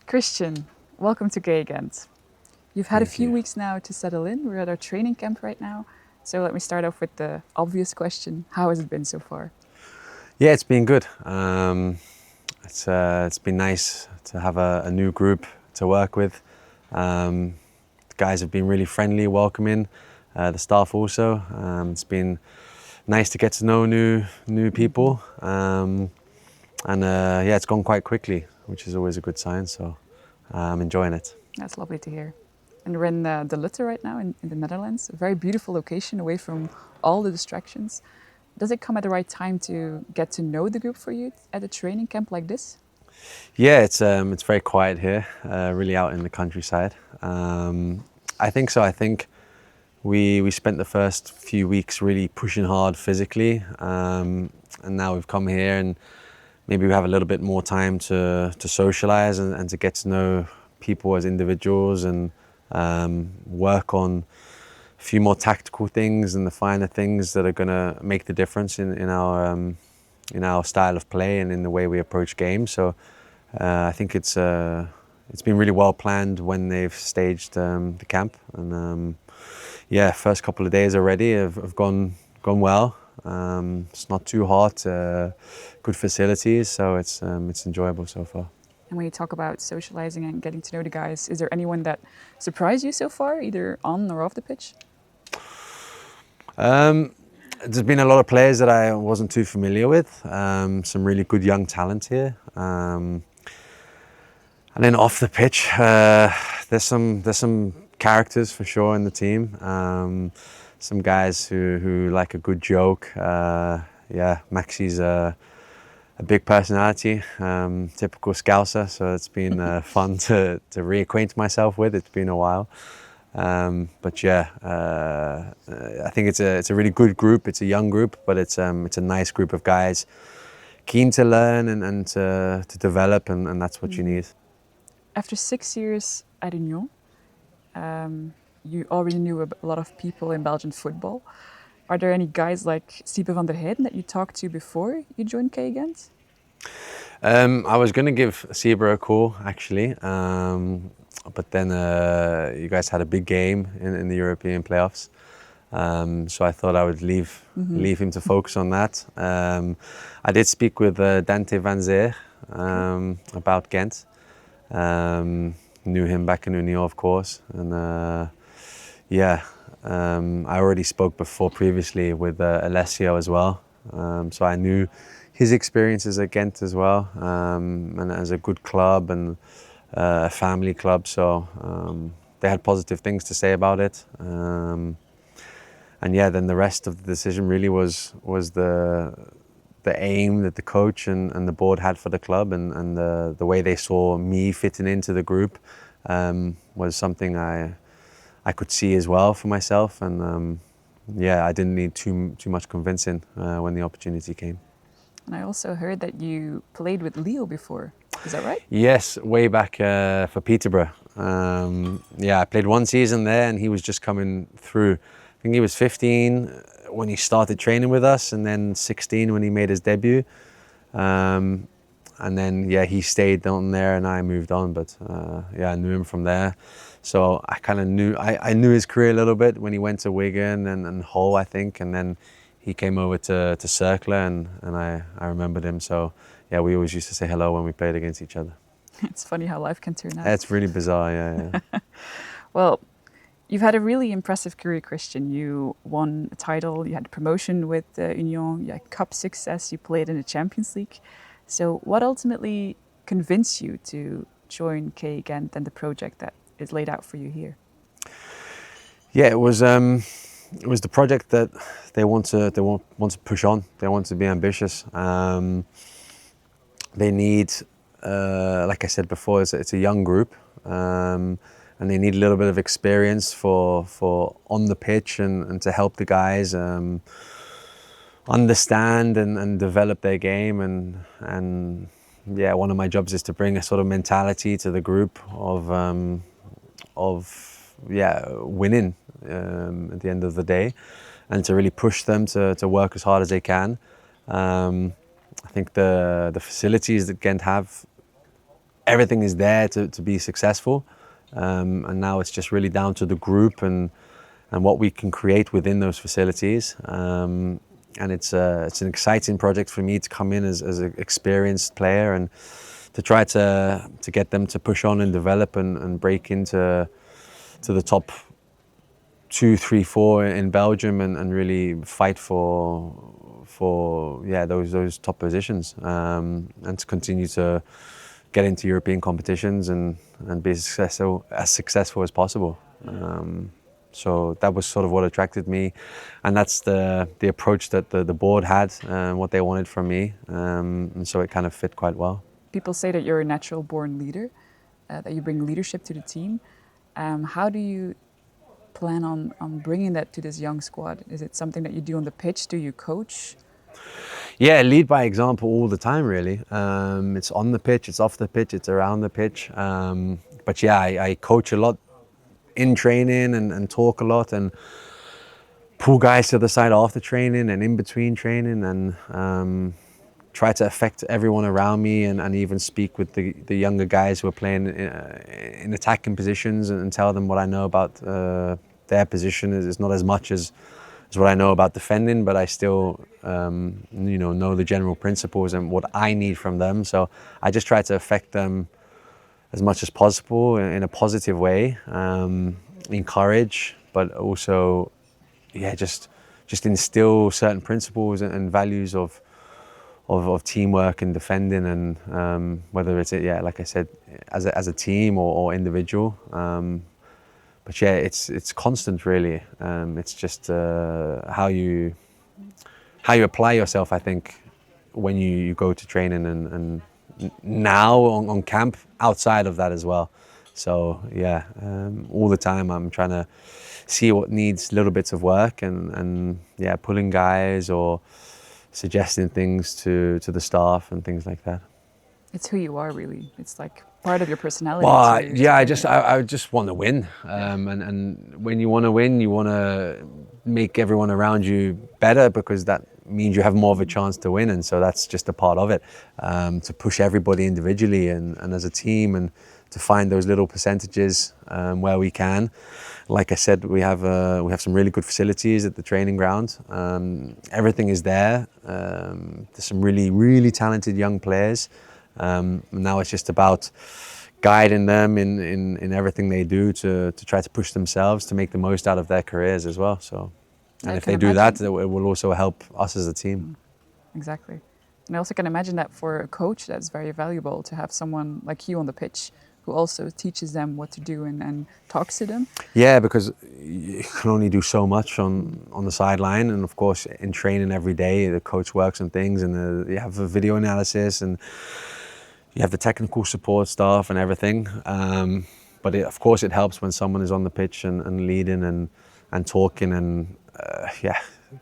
Christian, welcome to Gay Gent. You've had a Thank few you. weeks now to settle in. We're at our training camp right now. So let me start off with the obvious question. How has it been so far? Yeah, it's been good. It's been nice to have a new group to work with. The guys have been really friendly, welcoming. The staff also. It's been nice to get to know new people. Yeah, it's gone quite quickly, which is always a good sign. So I'm enjoying it. That's lovely to hear. And we're in the Lutte right now in the Netherlands, a very beautiful location away from all the distractions. Does it come at the right time to get to know the group for you at a training camp like this? Yeah, it's very quiet here, really out in the countryside. I think so. I think we spent the first few weeks really pushing hard physically, and now we've come here and maybe we have a little bit more time to socialize and to get to know people as individuals and work on a few more tactical things and the finer things that are going to make the difference in our style of play and in the way we approach games. So I think it's been really well planned when they've staged the camp, and yeah, first couple of days already have gone well. It's not too hot, good facilities, so it's enjoyable so far. And when you talk about socializing and getting to know the guys, is there anyone that surprised you so far, either on or off the pitch? There's been a lot of players that I wasn't too familiar with. Some really good young talent here. And then off the pitch, there's some characters for sure in the team. Some guys who like a good joke. Yeah, Maxi's a big personality, typical Scouser. So it's been fun to reacquaint myself with. It's been a while. But yeah, I think it's a really good group. It's a young group, but it's a nice group of guys, keen to learn and to develop, and that's what you need. After 6 years at Union, you already knew a lot of people in Belgian football. Are there any guys like Sipe van der Heijden that you talked to before you joined K Gent? I was going to give Sieber a call actually, but then you guys had a big game in the European playoffs, so I thought I would leave him to focus on that. I did speak with Dante van Zeer about Ghent. Knew him back in Union, of course, and yeah, I already spoke before previously with Alessio as well, so I knew his experiences at Ghent as well, and as a good club and a family club, so they had positive things to say about it. And yeah, then the rest of the decision really was the aim that the coach and the board had for the club, and the way they saw me fitting into the group was something I could see as well for myself, and yeah, I didn't need too much convincing when the opportunity came. And I also heard that you played with Leo before. Is that right? Yes, way back for Peterborough. Yeah, I played one season there, and he was just coming through. I think he was 15 when he started training with us, and then 16 when he made his debut. And then yeah, he stayed down there, and I moved on. But yeah, I knew him from there, so I kind of knew I knew his career a little bit when he went to Wigan and Hull, I think, and then he came over to Cercle, and I remembered him. So yeah, we always used to say hello when we played against each other. It's funny how life can turn out. It's really bizarre, yeah. Well, you've had a really impressive career, Christian. You won a title, you had promotion with Union, you had cup success, you played in the Champions League. So what ultimately convinced you to join K Gent and the project that is laid out for you here? Yeah, it was the project that they want to push on. They want to be ambitious. They need, like I said before, it's a young group, and they need a little bit of experience for on the pitch and to help the guys understand and develop their game. And yeah, one of my jobs is to bring a sort of mentality to the group of winning at the end of the day, and to really push them to work as hard as they can. I think the facilities that Ghent have everything is there to be successful. And now it's just really down to the group and what we can create within those facilities. And it's an exciting project for me to come in as an experienced player and to try to get them to push on and develop and break into the top 2, 3, 4 in Belgium and really fight for those top positions, and to continue to get into European competitions and be as successful as possible. So that was sort of what attracted me, and that's the approach that the board had, what they wanted from me, and so it kind of fit quite well. People say that you're a natural born leader, that you bring leadership to the team. How do you plan on bringing that to this young squad? Is it something that you do on the pitch? Do you coach? Yeah, lead by example all the time, really. It's on the pitch, it's off the pitch, it's around the pitch. But yeah, I coach a lot in training and talk a lot and pull guys to the side after training and in between training and try to affect everyone around me and even speak with the younger guys who are playing in attacking positions and tell them what I know about their position. Is not as much as what I know about defending, but I still know the general principles and what I need from them. So I just try to affect them as much as possible in a positive way, encourage, but also just instill certain principles and values of teamwork and defending, and whether it's like I said, as a team or individual. But yeah, it's constant, really. It's just how you apply yourself, I think, when you go to training and now on camp, outside of that as well. So yeah, all the time I'm trying to see what needs little bits of work and pulling guys or suggesting things to the staff and things like that. It's who you are, really. It's like part of your personality. Well, I just want to win, and when you want to win, you want to make everyone around you better, because that means you have more of a chance to win, and so that's just a part of it. To push everybody individually and as a team, and to find those little percentages where we can. Like I said, we have some really good facilities at the training ground. Everything is there. There's some really, really talented young players. Now it's just about guiding them in everything they do to try to push themselves to make the most out of their careers as well. So, and if they do that, it will also help us as a team. Exactly. And I also can imagine that for a coach, that's very valuable to have someone like you on the pitch who also teaches them what to do and talks to them. Yeah, because you can only do so much on the sideline, and of course in training every day the coach works on things, and you have a video analysis and you have the technical support staff and everything. But of course it helps when someone is on the pitch and leading and talking and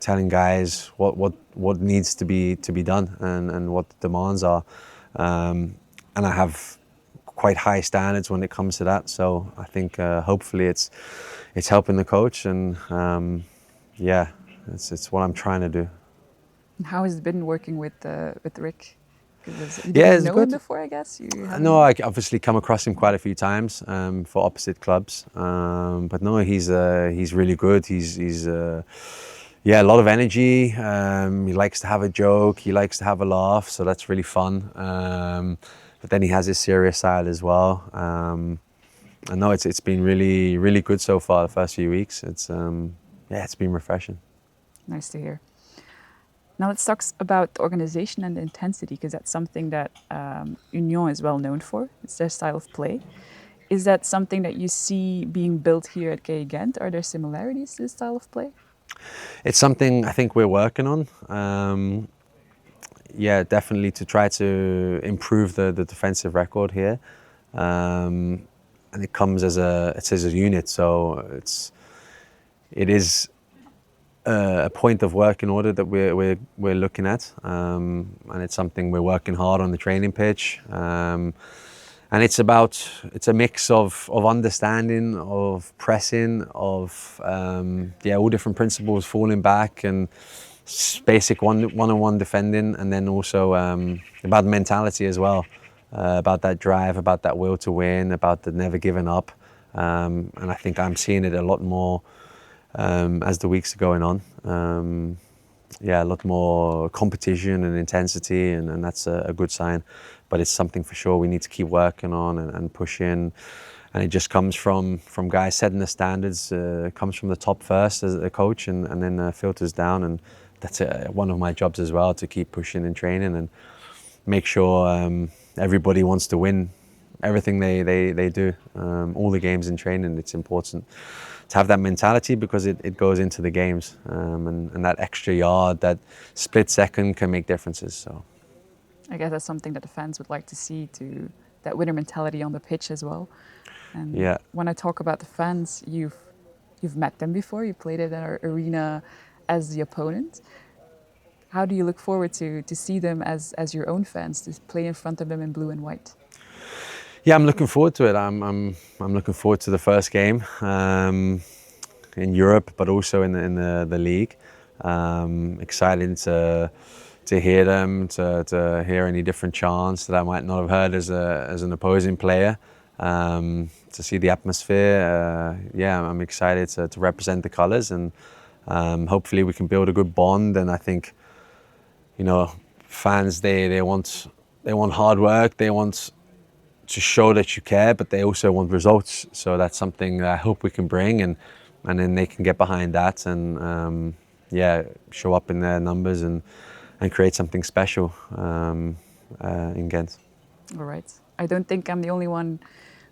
telling guys what needs to be done and what the demands are. And I have quite high standards when it comes to that. So I think hopefully it's helping the coach, and it's what I'm trying to do. How has it been working with Rick? You didn't know him before, I guess? No, I obviously come across him quite a few times for opposite clubs. But no, he's really good. He's a lot of energy. He likes to have a joke. He likes to have a laugh. So that's really fun. But then he has his serious side as well. And no, it's been really, really good so far, the first few weeks. It's been refreshing. Nice to hear. Now let's talk about the organization and the intensity, because that's something that Union is well known for. It's their style of play. Is that something that you see being built here at KA Gent? Are there similarities to the style of play? It's something I think we're working on. Definitely to try to improve the defensive record here. And it comes as a unit, so it is a point of work in order that we're looking at, and it's something we're working hard on the training pitch, and it's a mix of understanding, of pressing, of all different principles, falling back and basic one-on-one defending, and then also about mentality as well. about that drive, about that will to win, about the never giving up. And I think I'm seeing it a lot more as the weeks are going on. Yeah, a lot more competition and intensity, and that's a good sign. But it's something for sure we need to keep working on and push in. And it just comes from guys setting the standards. It comes from the top first as a coach, and then filters down. And that's one of my jobs as well, to keep pushing and training and make sure everybody wants to win everything they do. All the games in training, it's important to have that mentality, because it goes into the games, and that extra yard, that split second can make differences. So I guess that's something that the fans would like to see, to that winner mentality on the pitch as well. And yeah, when I talk about the fans, you've met them before. You played at our arena as the opponent. How do you look forward to see them as your own fans, to play in front of them in blue and white? yeah, I'm looking forward to it. I'm looking forward to the first game in Europe, but also in the league. Excited to hear them, to hear any different chants that I might not have heard as an opposing player. To see the atmosphere, yeah, I'm excited to represent the colours, and hopefully we can build a good bond. And I think, you know, fans they want hard work, they want to show that you care, but they also want results. So that's something that I hope we can bring, and then they can get behind that, and yeah, show up in their numbers and create something special in Ghent. All right. I don't think I'm the only one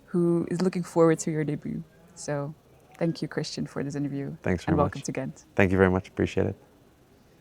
who is looking forward to your debut. So thank you, Christian, for this interview. Thanks very and much. welcome to Ghent. Thank you very much. Appreciate it.